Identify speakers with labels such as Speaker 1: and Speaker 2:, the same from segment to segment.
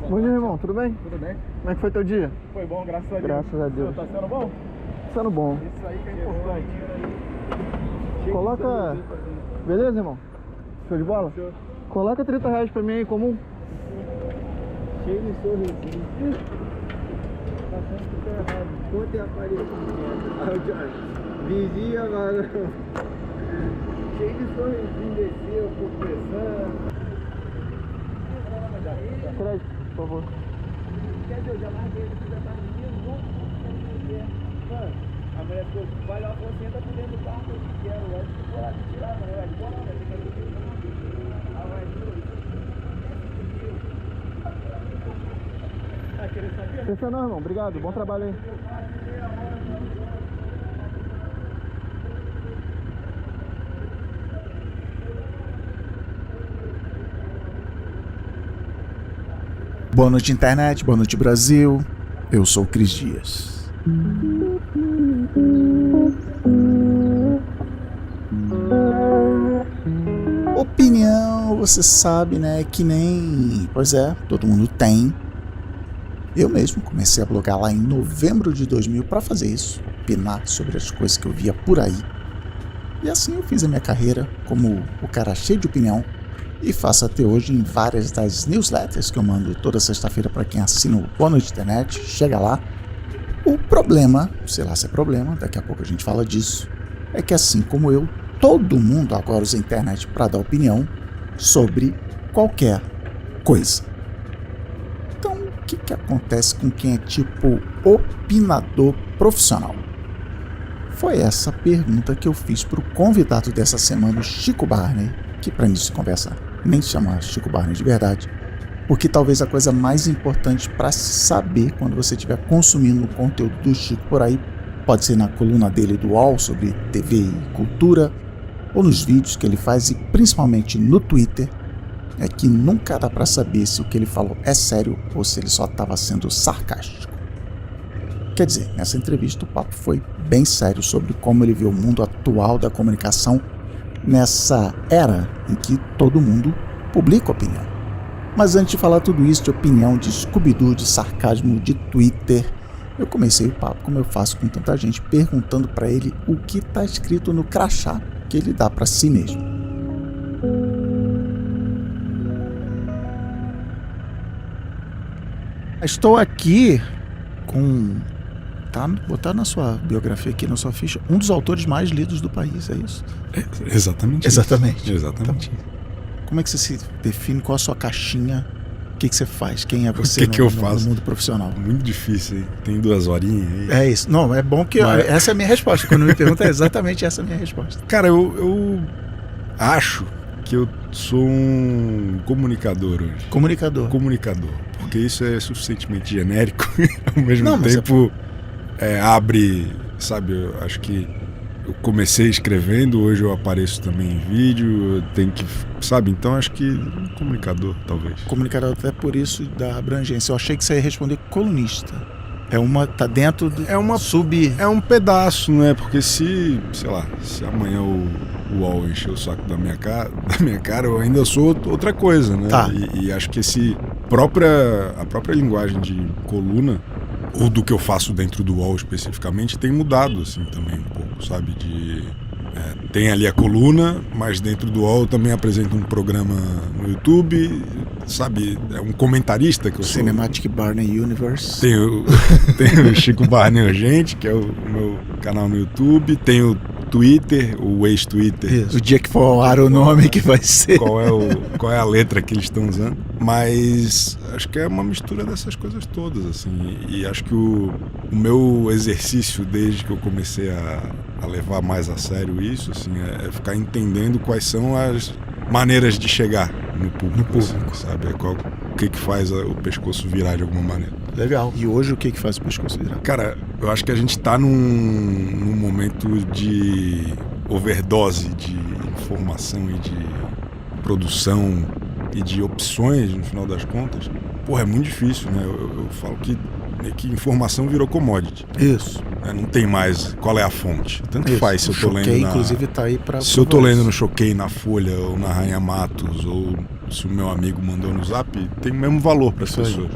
Speaker 1: Bom dia, irmão. Tudo bem?
Speaker 2: Tudo bem?
Speaker 1: Como é que foi teu dia?
Speaker 2: Foi bom, graças a Deus.
Speaker 1: Graças a Deus.
Speaker 2: Tá sendo bom?
Speaker 1: Sendo bom.
Speaker 2: Isso aí que é importante.
Speaker 1: Coloca... Beleza, irmão? Show de bola?
Speaker 2: Show.
Speaker 1: Coloca R$30 pra mim aí, comum.
Speaker 2: Cheio de sorrisinho. Passando tudo errado. Quanto é aparecido? Vigia, mano. Cheio de sorrisinho, desceu, por pressão.
Speaker 1: Crédito, por favor.
Speaker 2: Quer dizer, eu já marquei ele, já tá menino, mano, a mulher ficou, vai lá, você entra por dentro do carro, eu quero, eu acho que for lá te tirar, mano, eu acho que não, você quer que eu
Speaker 1: Pensa não, irmão. Obrigado. Bom trabalho aí.
Speaker 3: Boa noite, internet. Boa noite, Brasil. Eu sou o Cris Dias. Opinião, você sabe, né? Que nem... Pois é, todo mundo tem. Eu mesmo comecei a blogar lá em novembro de 2000 para fazer isso. Opinar sobre as coisas que eu via por aí. E assim eu fiz a minha carreira como o cara cheio de opinião. E faço até hoje em várias das newsletters que eu mando toda sexta-feira para quem assina o Boa Noite Internet. Chega lá. O problema, sei lá se é problema, daqui a pouco a gente fala disso, é que assim como eu, todo mundo agora usa a internet para dar opinião sobre qualquer coisa. Então, o que acontece com quem é tipo opinador profissional? Foi essa pergunta que eu fiz para o convidado dessa semana, o Chico Barney, que para início de conversa nem se chama Chico Barney de verdade, porque talvez a coisa mais importante para se saber quando você estiver consumindo o conteúdo do Chico por aí, pode ser na coluna dele do UOL sobre TV e cultura, ou nos vídeos que ele faz e principalmente no Twitter, é que nunca dá para saber se o que ele falou é sério ou se ele só estava sendo sarcástico. Quer dizer, nessa entrevista o papo foi bem sério sobre como ele vê o mundo atual da comunicação nessa era em que todo mundo publica opinião. Mas antes de falar tudo isso de opinião, de Scooby-Doo, de sarcasmo, de Twitter, eu comecei o papo como eu faço com tanta gente, perguntando para ele o que está escrito no crachá que ele dá para si mesmo. Estou aqui com... botar na sua biografia aqui, na sua ficha, um dos autores mais lidos do país, é isso?
Speaker 4: Exatamente.
Speaker 3: Exatamente.
Speaker 4: Exatamente.
Speaker 3: Então, como é que você se define? Qual a sua caixinha? O que você faz? Quem é você
Speaker 4: que eu faço?
Speaker 3: No mundo profissional?
Speaker 4: Muito difícil, hein? Tem 2 horinhas aí.
Speaker 3: É isso. Não, é bom que... Essa é a minha resposta. Quando me pergunta, é exatamente essa a minha resposta.
Speaker 4: Cara, eu acho que eu sou um comunicador hoje.
Speaker 3: Comunicador.
Speaker 4: Porque isso é suficientemente genérico. Ao mesmo tempo, abre... Sabe, eu acho que eu comecei escrevendo, hoje eu apareço também em vídeo, eu tenho que... Sabe, então acho que comunicador, talvez.
Speaker 3: Comunicador, até por isso da abrangência. Eu achei que você ia responder colunista. Tá dentro do...
Speaker 4: É um pedaço, né? Porque se amanhã o UOL encher o saco da minha cara, eu ainda sou outra coisa, né?
Speaker 3: Tá.
Speaker 4: E acho que a própria linguagem de coluna, ou do que eu faço dentro do UOL especificamente, tem mudado, assim, também um pouco, sabe? Tem ali a coluna, mas dentro do UOL eu também apresento um programa no YouTube, sabe? É um comentarista que eu sou.
Speaker 3: Cinematic Barney Universe.
Speaker 4: Tem o Chico Barney Urgente, que é o meu canal no YouTube. Tem o Twitter, o ex-Twitter.
Speaker 3: Isso. O dia que for ao ar o nome que vai ser.
Speaker 4: Qual é a letra que eles estão usando. Mas acho que é uma mistura dessas coisas todas, assim. E acho que o meu exercício, desde que eu comecei a levar mais a sério isso, assim, é ficar entendendo quais são as maneiras de chegar no público. Assim, sabe? O que faz o pescoço virar de alguma maneira.
Speaker 3: Legal. E hoje o que faz o pescoço virar?
Speaker 4: Cara, eu acho que a gente tá num momento de overdose de informação e de produção e de opções, no final das contas. Porra, é muito difícil, né? Eu falo que informação virou commodity.
Speaker 3: Isso.
Speaker 4: Não tem mais qual é a fonte. Tanto faz se eu tô lendo
Speaker 3: inclusive tá aí pra...
Speaker 4: Se eu tô lendo no Choquei, na Folha, ou na Rainha Matos, ou se o meu amigo mandou no Zap, tem o mesmo valor para as
Speaker 3: Isso aí.
Speaker 4: pessoas.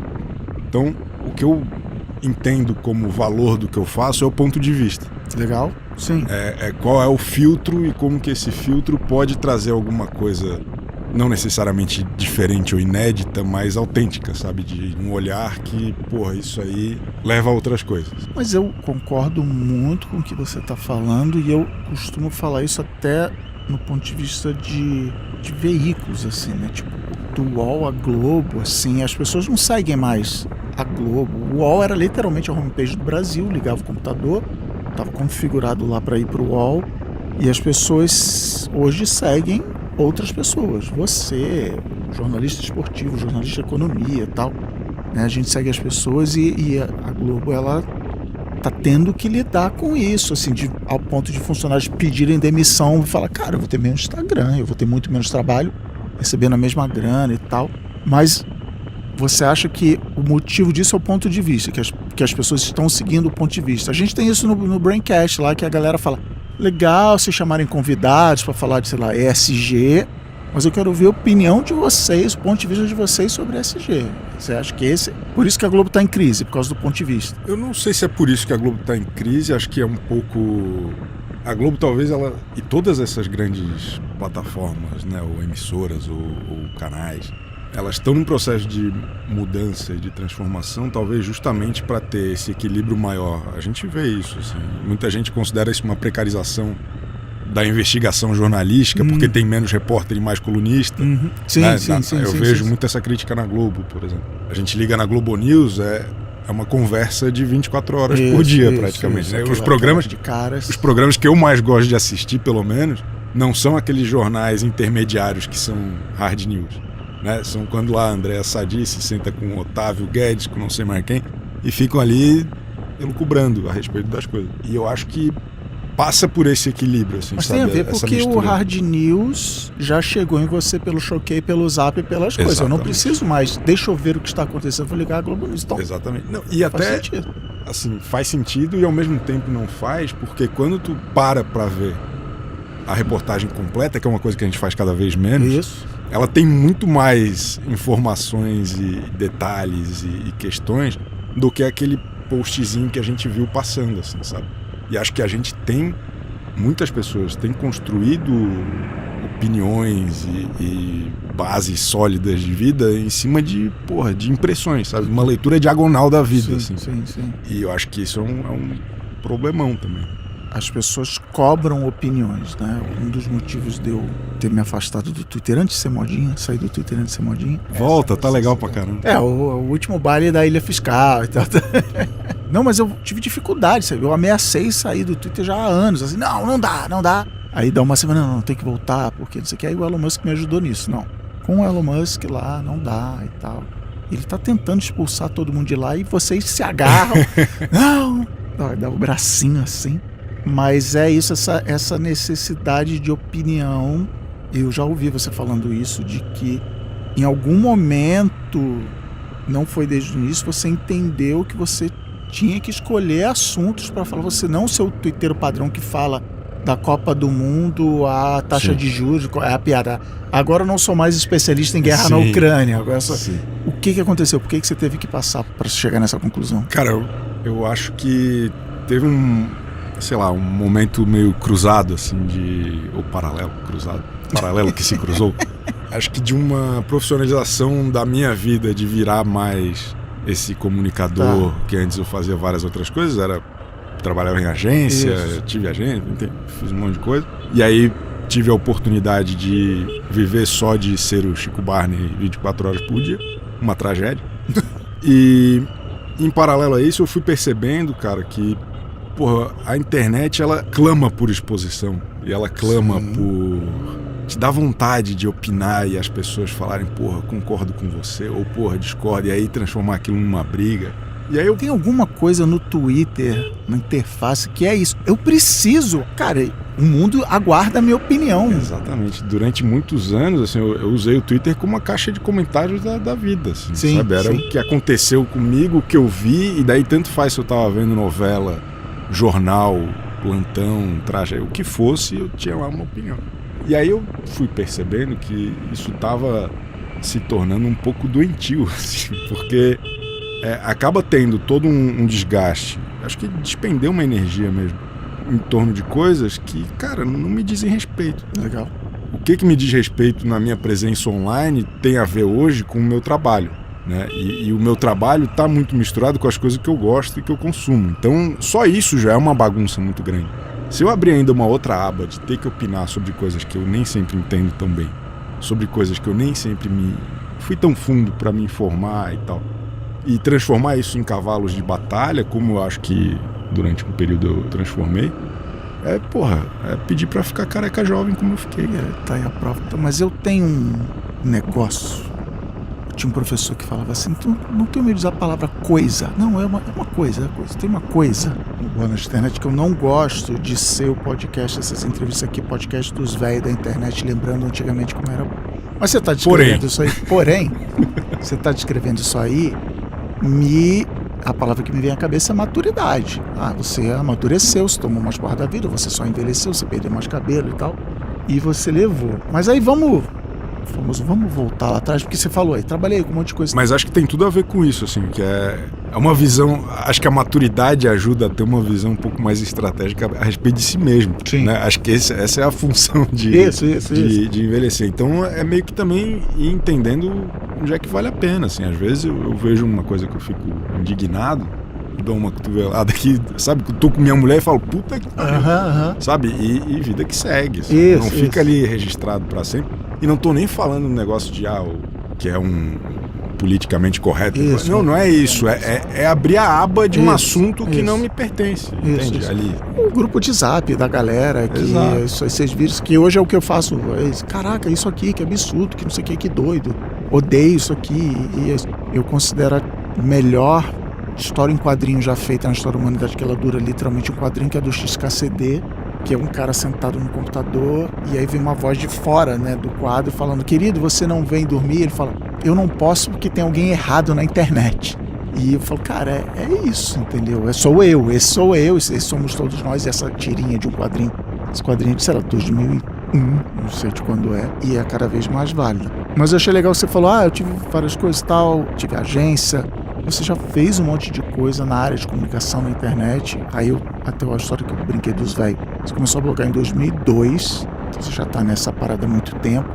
Speaker 4: Então, o que eu entendo como valor do que eu faço é o ponto de vista.
Speaker 3: Legal? Sim.
Speaker 4: Qual é o filtro e como que esse filtro pode trazer alguma coisa não necessariamente diferente ou inédita, mas autêntica, sabe? De um olhar que, porra, isso aí leva a outras coisas.
Speaker 3: Mas eu concordo muito com o que você está falando e eu costumo falar isso até no ponto de vista de veículos, assim, né? Tipo, do UOL a Globo, assim, as pessoas não seguem mais a Globo. O UOL era literalmente a homepage do Brasil, ligava o computador, estava configurado lá para ir para o UOL e as pessoas hoje seguem outras pessoas. Você, jornalista esportivo, jornalista de economia e tal, né? A gente segue as pessoas e a Globo, ela tá tendo que lidar com isso, assim, ao ponto de funcionários pedirem demissão e falar, cara, eu vou ter menos Instagram, eu vou ter muito menos trabalho, recebendo a mesma grana e tal. Mas você acha que o motivo disso é o ponto de vista, que as pessoas estão seguindo o ponto de vista. A gente tem isso no Braincast lá, que a galera fala, legal se chamarem convidados para falar de, sei lá, ESG, mas eu quero ouvir a opinião de vocês, o ponto de vista de vocês sobre ESG. Você acha que por isso que a Globo está em crise, por causa do ponto de vista?
Speaker 4: Eu não sei se é por isso que a Globo está em crise, acho que é um pouco... A Globo talvez ela... E todas essas grandes plataformas, né, ou emissoras, ou canais, elas estão num processo de mudança e de transformação, talvez justamente para ter esse equilíbrio maior. A gente vê isso, assim. Muita gente considera isso uma precarização da investigação jornalística, porque tem menos repórter e mais colunista.
Speaker 3: Sim,
Speaker 4: né?
Speaker 3: sim.
Speaker 4: Eu vejo muito essa crítica na Globo, por exemplo. A gente liga na Globo News, é uma conversa de 24 horas por dia, praticamente. Né? Os programas que eu mais gosto de assistir, pelo menos, não são aqueles jornais intermediários que são hard news. Né? São quando lá a Andréa Sadi se senta com o Otávio Guedes, com não sei mais quem, e ficam ali elucubrando a respeito das coisas. E eu acho que passa por esse equilíbrio, assim,
Speaker 3: mas
Speaker 4: sabe?
Speaker 3: Tem a ver
Speaker 4: essa
Speaker 3: porque
Speaker 4: mistura.
Speaker 3: o hard news já chegou em você pelo Choquei, pelo Zap e pelas coisas. Eu não preciso mais, deixa eu ver o que está acontecendo, vou ligar a Globo News. Então,
Speaker 4: exatamente. Não, e até
Speaker 3: sentido.
Speaker 4: Assim, faz sentido e ao mesmo tempo não faz, porque quando tu para ver a reportagem completa, que é uma coisa que a gente faz cada vez menos,
Speaker 3: Isso.
Speaker 4: ela tem muito mais informações e detalhes e questões do que aquele postzinho que a gente viu passando, assim, sabe? E acho que a gente muitas pessoas têm construído opiniões e bases sólidas de vida em cima de impressões, sabe? Uma leitura diagonal da vida,
Speaker 3: Sim.
Speaker 4: E eu acho que isso é um problemão também.
Speaker 3: As pessoas cobram opiniões, né? Um dos motivos de eu ter me afastado do Twitter antes de ser modinha, sair do Twitter antes de ser modinha.
Speaker 4: Volta, tá legal pra caramba.
Speaker 3: O último baile da Ilha Fiscal e tal. Não, mas eu tive dificuldade, sabe? Eu ameacei sair do Twitter já há anos, assim, não dá. Aí dá uma semana, não, tem que voltar, porque não sei o que. Aí o Elon Musk me ajudou nisso, não. Com o Elon Musk lá, não dá e tal. Ele tá tentando expulsar todo mundo de lá e vocês se agarram. Não! Dá o bracinho assim. Mas é isso, essa necessidade de opinião. Eu já ouvi você falando isso, de que em algum momento, não foi desde o início, você entendeu que você tinha que escolher assuntos para falar. Você não ser o twitteiro padrão que fala da Copa do Mundo, a taxa de juros, é a piada. Agora eu não sou mais especialista em guerra na Ucrânia. Agora o que aconteceu? Por que você teve que passar para chegar nessa conclusão?
Speaker 4: Cara, eu acho que teve um momento meio cruzado, assim, ou paralelo que se cruzou. Acho que de uma profissionalização da minha vida, de virar mais esse comunicador, que antes eu fazia várias outras coisas, trabalhava em agência, tive agência, fiz um monte de coisa. E aí tive a oportunidade de viver só de ser o Chico Barney 24 horas por dia, uma tragédia. E em paralelo a isso eu fui percebendo, cara, que a internet, ela clama por exposição e ela clama por te dar vontade de opinar e as pessoas falarem, concordo com você, ou discordo, e aí transformar aquilo numa briga. E aí
Speaker 3: Tem alguma coisa no Twitter, na interface, que é isso. Eu preciso, cara, o mundo aguarda a minha opinião.
Speaker 4: Exatamente. Durante muitos anos, assim, eu usei o Twitter como uma caixa de comentários da vida, assim, sabe? Era o que aconteceu comigo, o que eu vi, e daí tanto faz se eu tava vendo novela, jornal, plantão, tragédia, o que fosse, eu tinha lá uma opinião. E aí eu fui percebendo que isso estava se tornando um pouco doentio, assim, porque acaba tendo todo um desgaste. Acho que despender uma energia mesmo em torno de coisas que, cara, não me dizem respeito.
Speaker 3: Legal.
Speaker 4: O que me diz respeito na minha presença online tem a ver hoje com o meu trabalho, né? E o meu trabalho está muito misturado com as coisas que eu gosto e que eu consumo. Então, só isso já é uma bagunça muito grande. Se eu abrir ainda uma outra aba de ter que opinar sobre coisas que eu nem sempre entendo tão bem, sobre coisas que eu nem sempre fui tão fundo para me informar e tal, e transformar isso em cavalos de batalha, como eu acho que durante um período eu transformei, é pedir pra ficar careca jovem como eu fiquei.
Speaker 3: Tá aí a prova. Mas eu tenho um negócio. Tinha um professor que falava assim, tu não tenho medo de usar a palavra coisa. Não, é uma coisa. Tem uma coisa boa na internet que eu não gosto de ser o podcast, essas entrevistas aqui, podcast dos velhos da internet, lembrando antigamente como era bom. Mas você tá descrevendo isso aí. Porém, você tá descrevendo isso aí, a palavra que me vem à cabeça é maturidade. Você amadureceu, você tomou umas porras da vida, você só envelheceu, você perdeu mais cabelo e tal, e você levou. Mas aí vamos voltar lá atrás, porque você falou aí, trabalhei com um monte de coisa.
Speaker 4: Mas acho que tem tudo a ver com isso, assim, que é uma visão, acho que a maturidade ajuda a ter uma visão um pouco mais estratégica a respeito de si mesmo.
Speaker 3: Sim.
Speaker 4: Né? Acho que essa é a função de envelhecer. Então é meio que também ir entendendo onde é que vale a pena, assim. Às vezes eu vejo uma coisa que eu fico indignado, dou uma cotovelada aqui, sabe? Eu tô com minha mulher e falo, puta que pariu, sabe? E vida que segue, assim. Não fica ali registrado pra sempre. E não tô nem falando um negócio de, que é um politicamente correto. Não é isso. É abrir a aba de um assunto que não me pertence, entende? Ali.
Speaker 3: O grupo de zap da galera, que esses vídeos, que hoje é o que eu faço. Caraca, isso aqui, que absurdo, que não sei o que doido. Odeio isso aqui. E eu considero a melhor história em quadrinho já feita na história da humanidade, que ela dura literalmente um quadrinho, que é do XKCD, que é um cara sentado no computador, e aí vem uma voz de fora, né, do quadro falando, querido, você não vem dormir? Ele fala, eu não posso porque tem alguém errado na internet. E eu falo, cara, é isso, entendeu? Esse sou eu, esse somos todos nós, e essa tirinha de um quadrinho, esse quadrinho de, sei lá, 2001, não sei de quando é, e é cada vez mais válida. Mas eu achei legal, você falou, eu tive várias coisas e tal, tive agência. Você já fez um monte de coisa na área de comunicação na internet. Aí até a história que eu brinquei dos velhos. Você começou a blogar em 2002. Você já tá nessa parada há muito tempo.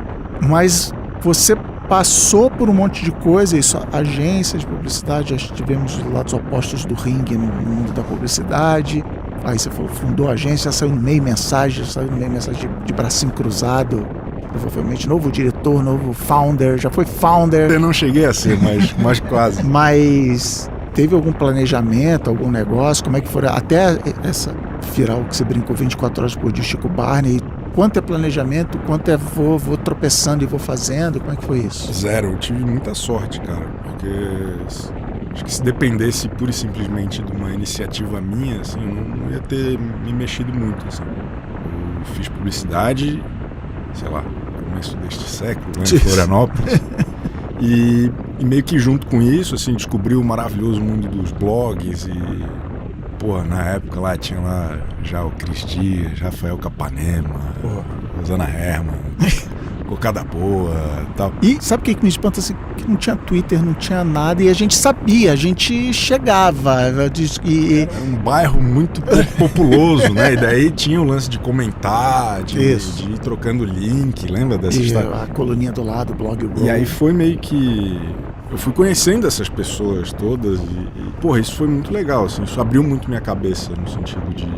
Speaker 3: Mas você passou por um monte de coisa. Isso, agência de publicidade. Já tivemos os lados opostos do ringue no mundo da publicidade. Aí você fundou a agência. Já saiu no meio mensagem de bracinho cruzado. Provavelmente novo diretor, novo founder, já foi founder.
Speaker 4: Eu não cheguei a ser, mas quase.
Speaker 3: Mas teve algum planejamento, algum negócio? Como é que foi? Até essa viral que você brincou 24 horas por dia, Chico Barney. Quanto é planejamento, quanto é vou tropeçando e vou fazendo? Como é que foi isso?
Speaker 4: Zero. Eu tive muita sorte, cara. Porque acho que se dependesse pura e simplesmente de uma iniciativa minha, assim, eu não ia ter me mexido muito, assim. Eu fiz publicidade, sei lá, começo deste século, né, em Florianópolis. E meio que junto com isso, assim, descobri o maravilhoso mundo dos blogs e, na época lá tinha lá já o Cris Dias, Rafael Capanema, Rosana Herman, Cocada Boa e tal.
Speaker 3: E sabe o que me espanta? Assim, que não tinha Twitter, não tinha nada, e a gente sabia, a gente chegava.
Speaker 4: Era um bairro muito populoso, né? E daí tinha o lance de comentar, de ir trocando link, lembra dessa história?
Speaker 3: A coluninha do lado, o blog Roll.
Speaker 4: E aí foi meio que... Eu fui conhecendo essas pessoas todas e isso foi muito legal, assim, isso abriu muito minha cabeça no sentido de...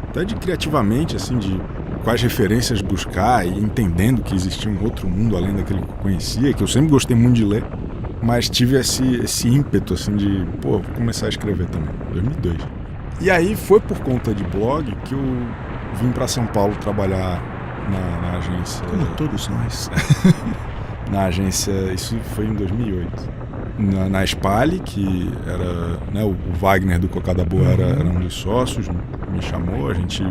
Speaker 4: Até de criativamente, assim, de quais referências buscar e entendendo que existia um outro mundo além daquele que eu conhecia, que eu sempre gostei muito de ler, mas tive esse ímpeto, assim, de, vou começar a escrever também, 2002. E aí foi por conta de blog que eu vim para São Paulo trabalhar na agência.
Speaker 3: Como todos nós.
Speaker 4: Na agência, isso foi em 2008. Na Spali, que era, né, o Wagner do Cocada Boa era um dos sócios, me chamou, a gente,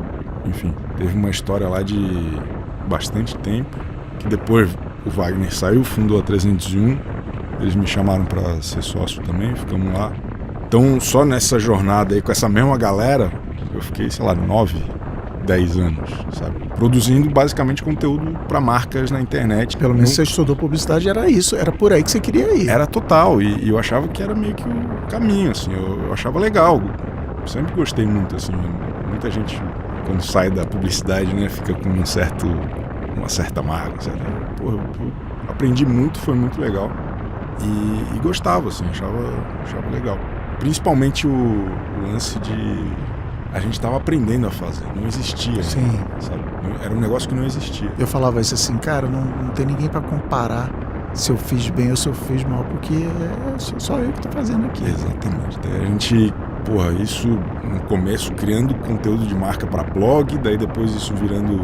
Speaker 4: enfim, teve uma história lá de bastante tempo, que depois o Wagner saiu, fundou a 301, eles me chamaram para ser sócio também, ficamos lá. Então, só nessa jornada aí, com essa mesma galera, eu fiquei, sei lá, 9, 10 anos, sabe? Produzindo basicamente conteúdo para marcas na internet.
Speaker 3: Pelo menos você estudou publicidade, era isso, era por aí que você queria ir.
Speaker 4: Era total, e eu achava que era meio que o caminho, assim, eu achava legal. Sempre gostei muito, assim, muita gente, quando sai da publicidade, né, fica com uma certa mágoa, sabe? Pô, eu aprendi muito, foi muito legal. E gostava, assim, achava legal. Principalmente o lance de... A gente estava aprendendo a fazer, não existia.
Speaker 3: Sim.
Speaker 4: Sabe? Era um negócio que não existia.
Speaker 3: Eu falava isso assim, cara, não tem ninguém para comparar se eu fiz bem ou se eu fiz mal, porque é só eu que tô fazendo aqui.
Speaker 4: Exatamente. Daí a gente, isso no começo criando conteúdo de marca para blog, daí depois isso virando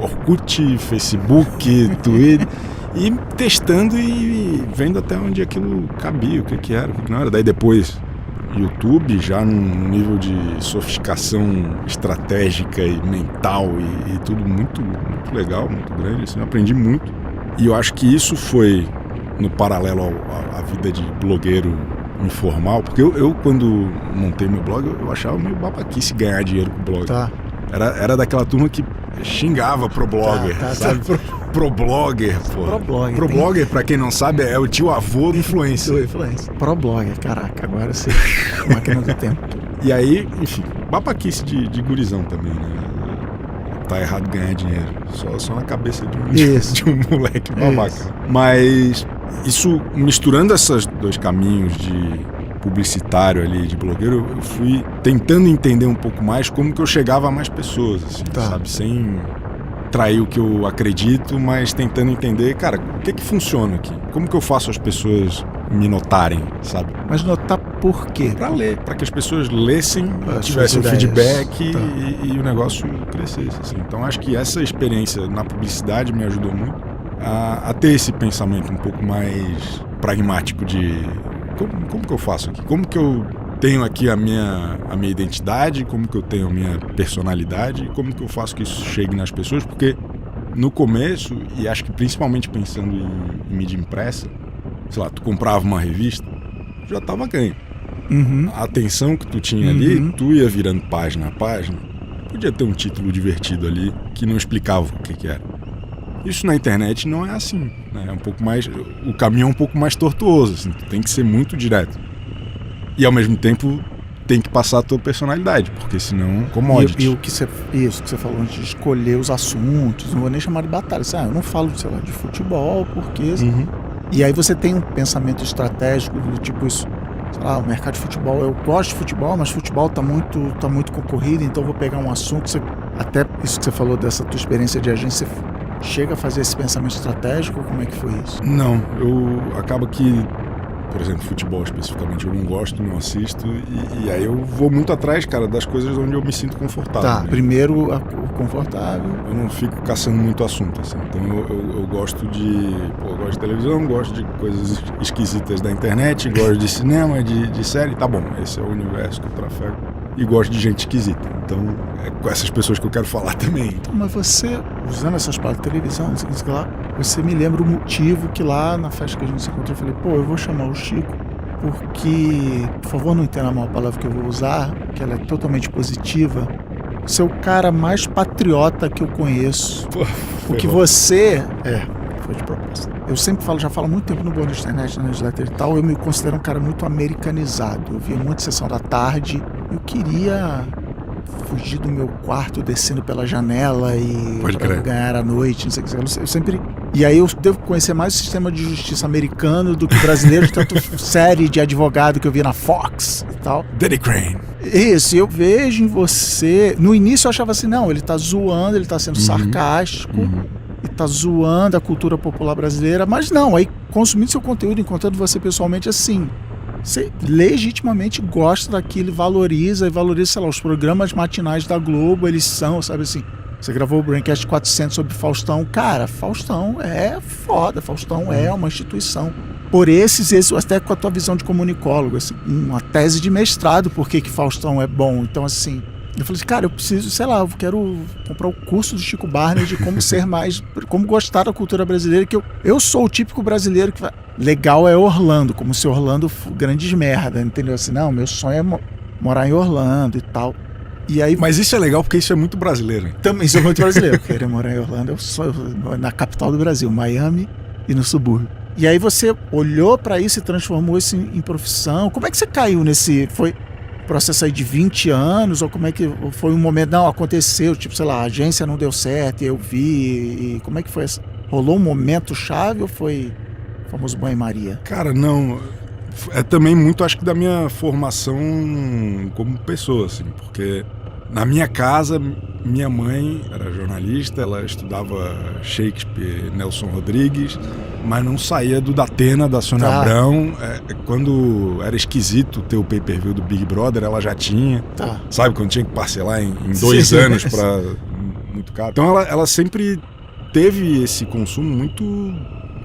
Speaker 4: Orkut, Facebook, Twitter, e testando e vendo até onde aquilo cabia, o que era, o que não era. Daí depois YouTube, já num nível de sofisticação estratégica e mental e tudo muito, muito legal, muito grande, assim, eu aprendi muito. E eu acho que isso foi no paralelo à vida de blogueiro informal, porque eu quando montei meu blog, eu achava meio babaquice ganhar dinheiro com blog.
Speaker 3: Tá.
Speaker 4: Era daquela turma que xingava pro blogger, sabe? Pro blogger, pô. Pro blogger, pra quem não sabe, é o tio avô do influencer.
Speaker 3: Pro blogger, caraca, agora sim. Máquina do tempo.
Speaker 4: E aí, enfim, babaquice de gurizão também, né? Tá errado ganhar dinheiro. Só na cabeça de um moleque babaca. Isso. Mas isso, misturando esses dois caminhos de publicitário ali, de blogueiro, eu fui tentando entender um pouco mais como que eu chegava a mais pessoas, assim, sabe? Sem trair o que eu acredito, mas tentando entender, cara, o que funciona aqui? Como que eu faço as pessoas me notarem, sabe?
Speaker 3: Mas notar por quê?
Speaker 4: Pra ler, pra que as pessoas lessem, tivessem um feedback e o negócio crescesse, assim. Então acho que essa experiência na publicidade me ajudou muito a ter esse pensamento um pouco mais pragmático de como que eu faço aqui? Como que eu tenho aqui a minha identidade? Como que eu tenho a minha personalidade? Como que eu faço que isso chegue nas pessoas? Porque no começo, e acho que principalmente pensando em mídia impressa, sei lá, tu comprava uma revista, já tava ganho.
Speaker 3: Uhum.
Speaker 4: A atenção que tu tinha ali, tu ia virando página a página, podia ter um título divertido ali que não explicava o que era. Isso na internet não é assim, né? É um pouco mais, o caminho é um pouco mais tortuoso, assim, tu tem que ser muito direto. E ao mesmo tempo tem que passar a tua personalidade, porque senão commodity.
Speaker 3: E o que você falou antes de escolher os assuntos, não vou nem chamar de batalha, eu não falo, sei lá, de futebol, porque... E aí você tem um pensamento estratégico do tipo isso, sei lá, o mercado de futebol, eu gosto de futebol, mas futebol tá muito concorrido, então eu vou pegar um assunto, até isso que você falou dessa tua experiência de agência, você chega a fazer esse pensamento estratégico, ou como é que foi isso?
Speaker 4: Não, eu acabo que, por exemplo, futebol especificamente, eu não gosto, não assisto, e aí eu vou muito atrás, cara, das coisas onde eu me sinto confortável.
Speaker 3: Tá, né? Primeiro o confortável.
Speaker 4: Eu não fico caçando muito assunto, assim, então eu gosto eu gosto de televisão, gosto de coisas esquisitas da internet, gosto de cinema, de série, tá bom, esse é o universo que eu trafego, e gosto de gente esquisita, então é com essas pessoas que eu quero falar também.
Speaker 3: Então, mas você, usando essas palavras de televisão, não sei o que lá, você me lembra o motivo que lá na festa que a gente se encontrou, eu falei, eu vou chamar o Chico, porque, por favor, não entenda mal a palavra que eu vou usar, que ela é totalmente positiva, você é o cara mais patriota que eu conheço. O que você foi de propósito. Eu sempre já falo há muito tempo no blog da internet, na newsletter e tal, eu me considero um cara muito americanizado. Eu via muita sessão da tarde, eu queria fugir do meu quarto descendo pela janela e pra ganhar a noite, não sei o que. Eu sempre... E aí eu devo conhecer mais o sistema de justiça americano do que brasileiro, de tanto série de advogado que eu vi na Fox e tal.
Speaker 4: Danny Crane.
Speaker 3: Isso, eu vejo em você... No início eu achava assim, não, ele tá zoando, ele tá sendo sarcástico, e tá zoando a cultura popular brasileira, mas não, aí consumindo seu conteúdo, encontrando você pessoalmente assim... Você legitimamente gosta daquilo e valoriza, sei lá, os programas matinais da Globo, eles são, sabe assim, você gravou o Braincast 400 sobre Faustão, cara, Faustão é foda, Faustão é uma instituição. Por esses, até com a tua visão de comunicólogo, assim, uma tese de mestrado, por que Faustão é bom, então assim, eu falei assim, cara, eu preciso, sei lá, eu quero comprar o curso do Chico Barney de como ser mais, como gostar da cultura brasileira, que eu sou o típico brasileiro que vai... Legal é Orlando, como se Orlando grandes merda, entendeu? Assim, não, meu sonho é morar em Orlando e tal. E aí,
Speaker 4: Mas isso é legal porque isso é muito brasileiro. Hein?
Speaker 3: também sou muito brasileiro. Eu queria morar em Orlando, eu sou na capital do Brasil, Miami e no subúrbio. E aí você olhou para isso e transformou isso em profissão. Como é que você caiu nesse... Foi um processo aí de 20 anos? Ou como é que foi um momento... Não, aconteceu, tipo, sei lá, a agência não deu certo, eu vi. E como é que foi? Rolou um momento chave ou foi o famoso banho-maria?
Speaker 4: Cara, não. É também muito, acho que, da minha formação como pessoa, assim, porque na minha casa, minha mãe era jornalista, ela estudava Shakespeare, Nelson Rodrigues, mas não saía do Datena, da Sônia Abrão. Quando era esquisito ter o pay-per-view do Big Brother, ela já tinha.
Speaker 3: Tá.
Speaker 4: Sabe, quando tinha que parcelar em 2 anos para muito caro. Então ela sempre teve esse consumo muito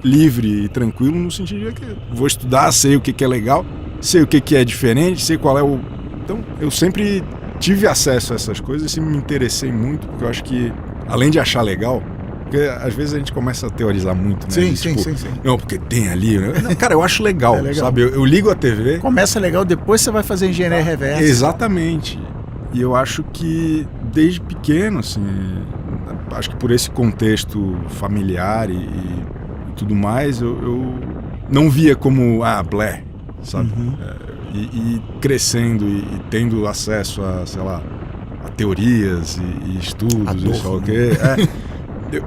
Speaker 4: livre e tranquilo, no sentido de que vou estudar, sei o que é legal, sei o que é diferente, sei qual é o... Então, eu sempre tive acesso a essas coisas e me interessei muito, porque eu acho que, além de achar legal, porque às vezes a gente começa a teorizar muito, né?
Speaker 3: Sim,
Speaker 4: E,
Speaker 3: sim,
Speaker 4: tipo,
Speaker 3: sim, sim.
Speaker 4: Não, porque tem ali... Né? Não, cara, eu acho legal,
Speaker 3: É legal.
Speaker 4: sabe? Eu ligo a TV...
Speaker 3: Começa legal, depois você vai fazer engenharia reversa.
Speaker 4: Exatamente. E eu acho que, desde pequeno, assim, acho que por esse contexto familiar e tudo mais, eu não via como, blé, sabe?
Speaker 3: Uhum.
Speaker 4: E crescendo e tendo acesso a, sei lá, a teorias e estudos e sei lá o quê.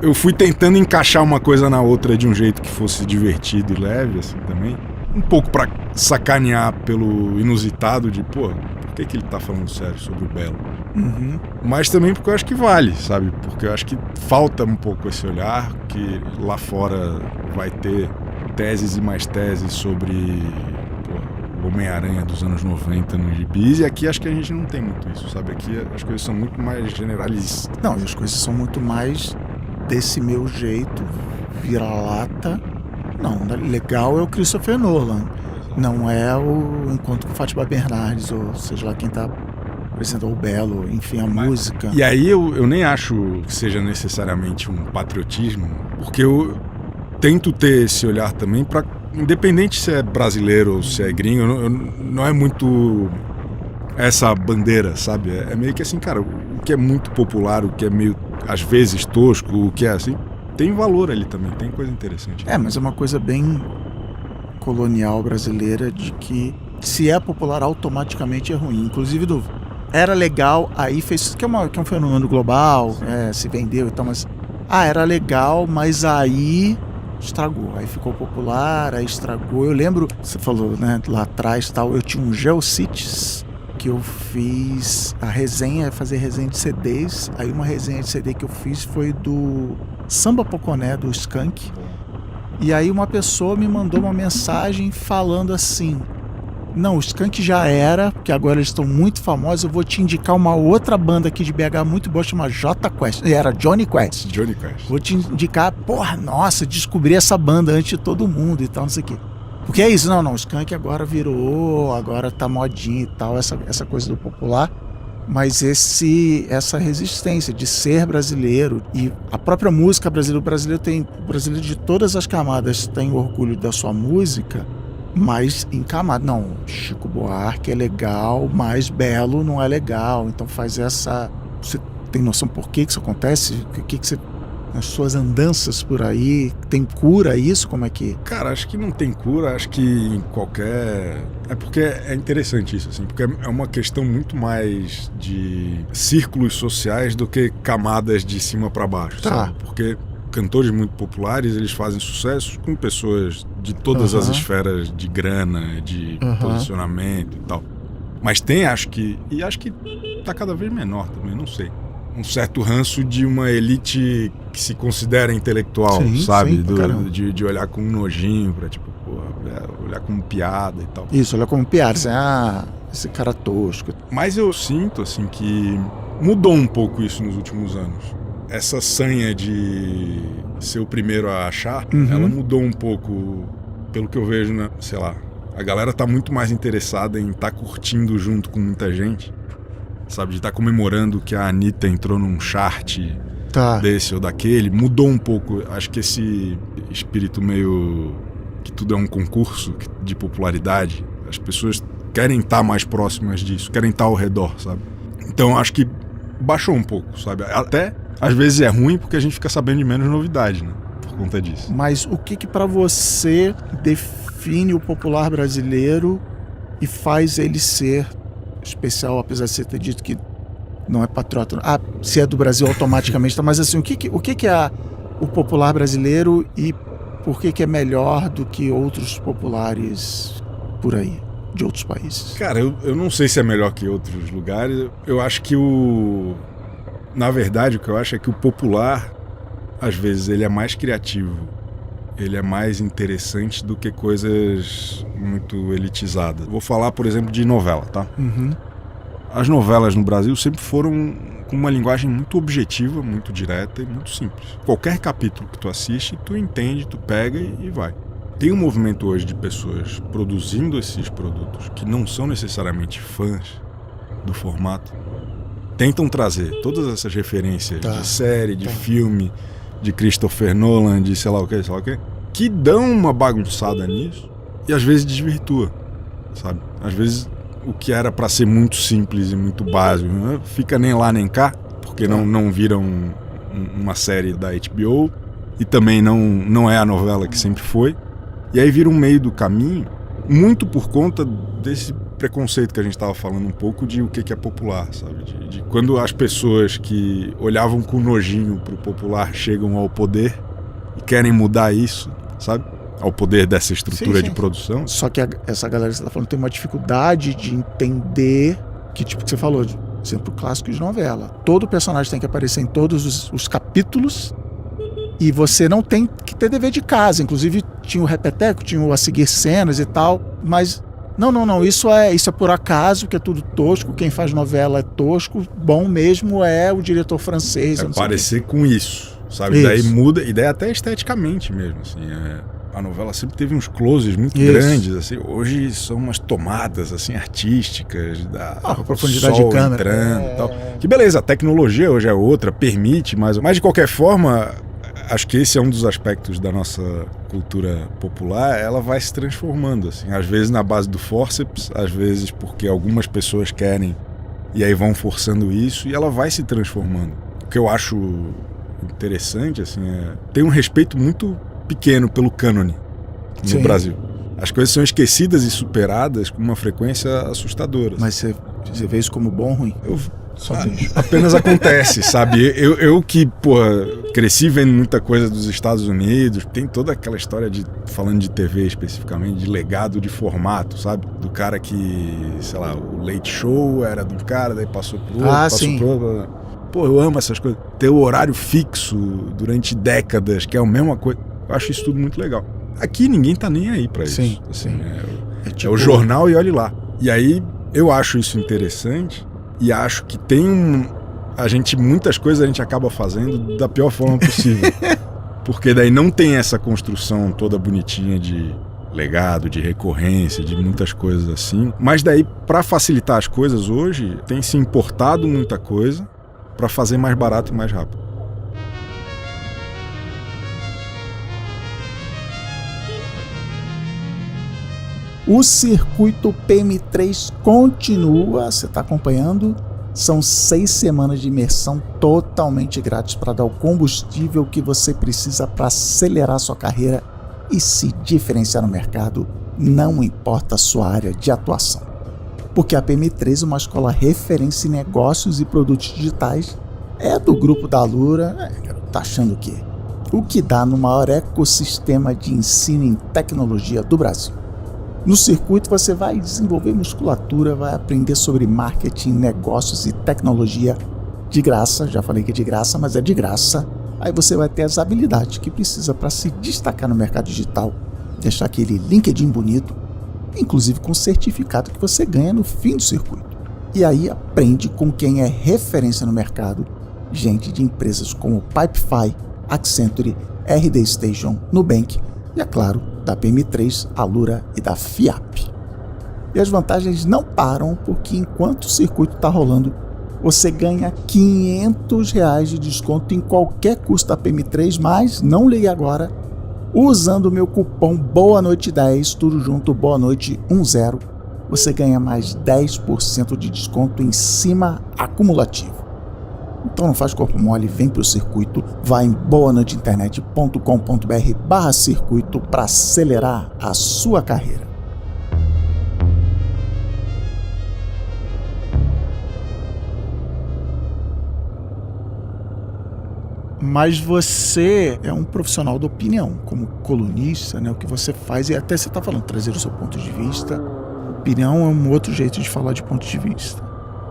Speaker 4: Eu fui tentando encaixar uma coisa na outra de um jeito que fosse divertido e leve, assim, também. Um pouco pra sacanear pelo inusitado de, por que ele tá falando sério sobre o Belo?
Speaker 3: Uhum.
Speaker 4: Mas também porque eu acho que vale, sabe? Porque eu acho que falta um pouco esse olhar, que lá fora vai ter teses e mais teses sobre o Homem-Aranha dos anos 90 nos gibis, e aqui acho que a gente não tem muito isso, sabe? Aqui as coisas são muito mais generalistas.
Speaker 3: Não, e as coisas são muito mais desse meu jeito, vira-lata. Não, legal é o Christopher Nolan. Não é o Encontro com Fátima Bernardes, ou seja lá quem tá apresentando o Belo, enfim, a música.
Speaker 4: E aí eu nem acho que seja necessariamente um patriotismo, porque eu tento ter esse olhar também para, independente se é brasileiro ou se é gringo, não é muito essa bandeira, sabe? É meio que assim, cara, o que é muito popular, o que é meio, às vezes, tosco, o que é assim, tem valor ali também, tem coisa interessante.
Speaker 3: Mas é uma coisa bem colonial brasileira de que se é popular automaticamente é ruim. Inclusive era legal, aí fez, que é um fenômeno global, se vendeu e tal, mas era legal, mas aí estragou, aí ficou popular, aí estragou. Eu lembro, você falou, né, lá atrás tal, eu tinha um GeoCities que eu fiz a resenha, fazer resenha de CDs. Aí uma resenha de CD que eu fiz foi do Samba Poconé, do Skank. E aí uma pessoa me mandou uma mensagem falando assim: não, o Skank já era, porque agora eles estão muito famosos, eu vou te indicar uma outra banda aqui de BH muito boa, chama J Quest. Era Johnny Quest.
Speaker 4: Johnny Quest.
Speaker 3: Vou te indicar, nossa, descobri essa banda antes de todo mundo e tal, não sei o quê. Porque é isso, não, o Skank agora virou, agora tá modinha e tal, essa coisa do popular. Mas essa resistência de ser brasileiro, e a própria música brasileira, o brasileiro de todas as camadas tem orgulho da sua música, mas em camada, não, Chico Buarque é legal, mas Belo não é legal, então faz essa... Você tem noção por que isso acontece? O que você... Nas suas andanças por aí, tem cura isso? Como é que...
Speaker 4: Cara, acho que não tem cura, acho que em qualquer... É porque é interessante isso, assim, porque é uma questão muito mais de círculos sociais do que camadas de cima para baixo, sabe? Porque cantores muito populares, eles fazem sucesso com pessoas de todas as esferas de grana, de posicionamento e tal. Mas tem, acho que tá cada vez menor também, não sei. Um certo ranço de uma elite que se considera intelectual, sabe?
Speaker 3: Sim,
Speaker 4: de olhar com um nojinho pra, tipo, olhar como piada e tal.
Speaker 3: Isso, olhar como piada, assim, esse cara tosco.
Speaker 4: Mas eu sinto, assim, que mudou um pouco isso nos últimos anos. Essa sanha de ser o primeiro a achar, ela mudou um pouco, pelo que eu vejo, né? Sei lá, a galera tá muito mais interessada em estar curtindo junto com muita gente. Sabe, de estar comemorando que a Anitta entrou num chart desse ou daquele, mudou um pouco. Acho que esse espírito meio que tudo é um concurso de popularidade, as pessoas querem estar mais próximas disso, querem estar ao redor, sabe? Então acho que baixou um pouco, sabe? Até às vezes é ruim porque a gente fica sabendo de menos novidade, né? Por conta disso.
Speaker 3: Mas o que para você define o popular brasileiro e faz ele ser especial, apesar de você ter dito que não é patriota? Ah, se é do Brasil automaticamente, tá? Mas assim, o que é o popular brasileiro e por que é melhor do que outros populares por aí, de outros países?
Speaker 4: Cara, eu não sei se é melhor que outros lugares. Eu acho que na verdade, o que eu acho é que o popular, às vezes, ele é mais criativo. Ele é mais interessante do que coisas muito elitizadas. Vou falar, por exemplo, de novela, tá?
Speaker 3: Uhum.
Speaker 4: As novelas no Brasil sempre foram com uma linguagem muito objetiva, muito direta e muito simples. Qualquer capítulo que tu assiste, tu entende, tu pega e vai. Tem um movimento hoje de pessoas produzindo esses produtos que não são necessariamente fãs do formato, tentam trazer todas essas referências de série, de filme, de Christopher Nolan, de sei lá o que, que dão uma bagunçada nisso e às vezes desvirtua, sabe? Às vezes o que era para ser muito simples e muito básico, né? Fica nem lá nem cá, porque não viram uma série da HBO e também não é a novela que sempre foi. E aí vira um meio do caminho, muito por conta desse preconceito que a gente estava falando um pouco de o que é popular, sabe? De quando as pessoas que olhavam com nojinho pro popular chegam ao poder e querem mudar isso, sabe? Ao poder dessa estrutura de produção.
Speaker 3: Só que essa galera que você tá falando tem uma dificuldade de entender que, tipo que você falou, exemplo clássico de novela. Todo personagem tem que aparecer em todos os capítulos e você não tem que ter dever de casa. Inclusive tinha o repeteco, tinha o a seguir cenas e tal, mas não, isso é por acaso, que é tudo tosco, quem faz novela é tosco, bom mesmo é o diretor francês.
Speaker 4: É parecer com isso, sabe? Isso. Daí muda, e daí até esteticamente mesmo, assim, a novela sempre teve uns closes muito grandes, assim. Hoje são umas tomadas assim artísticas
Speaker 3: a profundidade de câmera
Speaker 4: entrando e tal. Que beleza, a tecnologia hoje é outra, permite, mas de qualquer forma, acho que esse é um dos aspectos da nossa cultura popular. Ela vai se transformando, assim, às vezes na base do forceps, às vezes porque algumas pessoas querem e aí vão forçando isso, e ela vai se transformando. O que eu acho interessante, assim, tem um respeito muito pequeno pelo cânone no Brasil. As coisas são esquecidas e superadas com uma frequência assustadora.
Speaker 3: Mas você vê isso como bom ou ruim?
Speaker 4: Apenas acontece, sabe? Eu que, cresci vendo muita coisa dos Estados Unidos, tem toda aquela história falando de TV especificamente, de legado de formato, sabe? Do cara que, sei lá, o Late Show era de um cara, daí passou pro outro, passou pro outro. Eu amo essas coisas. Ter o horário fixo durante décadas, que é a mesma coisa. Eu acho isso tudo muito legal. Aqui ninguém tá nem aí pra isso. Assim, é o jornal e olhe lá. E aí eu acho isso interessante e acho que muitas coisas a gente acaba fazendo da pior forma possível. Porque daí não tem essa construção toda bonitinha de legado, de recorrência, de muitas coisas assim. Mas daí, pra facilitar as coisas hoje, tem se importado muita coisa pra fazer mais barato e mais rápido.
Speaker 3: O circuito PM3 continua, você está acompanhando? São 6 semanas de imersão totalmente grátis para dar o combustível que você precisa para acelerar sua carreira e se diferenciar no mercado, não importa a sua área de atuação. Porque a PM3 é uma escola referência em negócios e produtos digitais, é do grupo da Alura, tá achando o quê? O que dá no maior ecossistema de ensino em tecnologia do Brasil. No circuito você vai desenvolver musculatura, vai aprender sobre marketing, negócios e tecnologia de graça. Já falei que é de graça, mas é de graça. Aí você vai ter as habilidades que precisa para se destacar no mercado digital, deixar aquele LinkedIn bonito, inclusive com certificado que você ganha no fim do circuito. E aí aprende com quem é referência no mercado, gente de empresas como Pipefy, Accenture, RD Station, Nubank e, é claro, da PM3, Alura e da FIAP. E as vantagens não param, porque enquanto o circuito está rolando, você ganha R$500 de desconto em qualquer curso da PM3, mas não ligue agora, usando o meu cupom BOANOITE10, tudo junto, BOANOITE10. você ganha mais 10% de desconto em cima acumulativo. Então não faz corpo mole, vem pro circuito, vai em boanoiteinternet.com.br/circuito para acelerar a sua carreira. Mas você é um profissional da opinião, como colunista, né? O que você faz, e até você está falando, trazer o seu ponto de vista. Opinião é um outro jeito de falar de ponto de vista.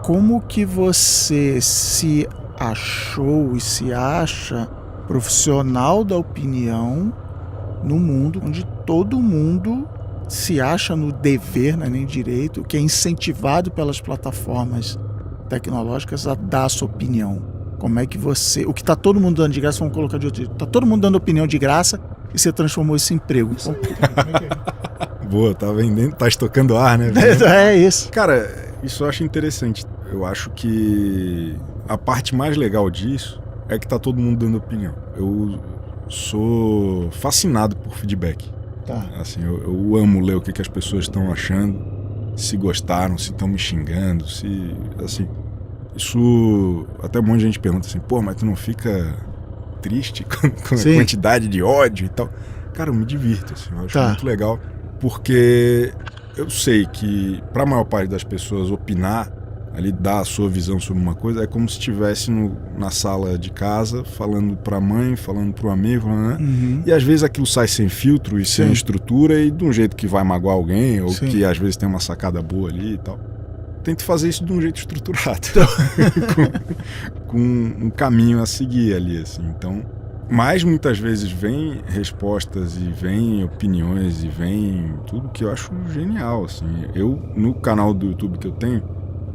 Speaker 3: Como que você se achou e se acha profissional da opinião no mundo onde todo mundo se acha no dever, não é nem direito, que é incentivado pelas plataformas tecnológicas a dar a sua opinião? Como é que você... O que está todo mundo dando de graça, vamos colocar de outro jeito. Está todo mundo dando opinião de graça e você transformou esse em emprego.
Speaker 4: Boa, tá vendendo, tá estocando ar, né?
Speaker 3: É isso.
Speaker 4: Cara, isso eu acho interessante. Eu acho que a parte mais legal disso é que tá todo mundo dando opinião. Eu sou fascinado por feedback.
Speaker 3: Tá.
Speaker 4: Assim, eu amo ler o que as pessoas estão achando, se gostaram, se estão me xingando, se... assim... Isso, até um monte de gente pergunta assim, pô, mas tu não fica triste com a quantidade de ódio e tal? Cara, eu me divirto, assim, eu acho muito legal, porque eu sei que pra maior parte das pessoas opinar, ali dar a sua visão sobre uma coisa, é como se estivesse na sala de casa, falando pra mãe, falando pro amigo, né? E às vezes aquilo sai sem filtro e sem estrutura e de um jeito que vai magoar alguém, ou que às vezes tem uma sacada boa ali e tal. Tento fazer isso de um jeito estruturado, com um caminho a seguir ali, assim. Então, mas muitas vezes vem respostas e vem opiniões e vem tudo que eu acho genial, assim. Eu, no canal do YouTube que eu tenho,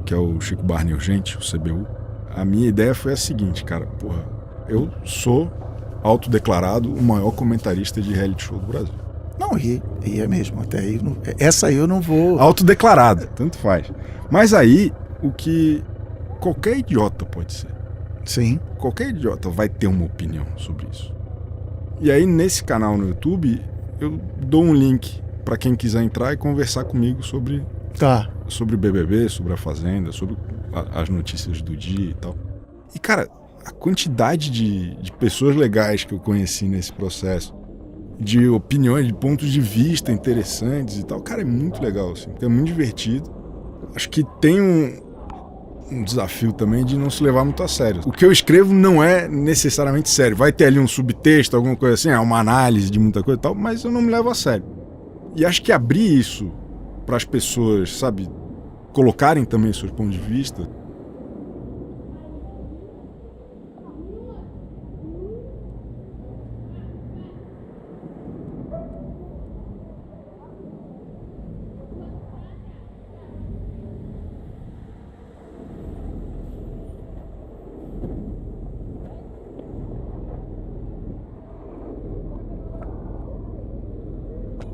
Speaker 4: que é o Chico Barney Urgente, o CBU, a minha ideia foi a seguinte, cara, porra, eu sou autodeclarado o maior comentarista de reality show do Brasil.
Speaker 3: Não, e é mesmo, até aí, essa aí eu não vou...
Speaker 4: Autodeclarado, tanto faz. Mas aí, o que qualquer idiota pode ser.
Speaker 3: Sim.
Speaker 4: Qualquer idiota vai ter uma opinião sobre isso. E aí, nesse canal no YouTube, eu dou um link para quem quiser entrar e conversar comigo sobre o BBB, sobre a Fazenda, sobre as notícias do dia e tal. E, cara, a quantidade de pessoas legais que eu conheci nesse processo, de opiniões, de pontos de vista interessantes e tal, cara, é muito legal, assim, é muito divertido. Acho que tem um desafio também de não se levar muito a sério. O que eu escrevo não é necessariamente sério. Vai ter ali um subtexto, alguma coisa assim, uma análise de muita coisa e tal, mas eu não me levo a sério. E acho que abrir isso para as pessoas, sabe, colocarem também seus pontos de vista,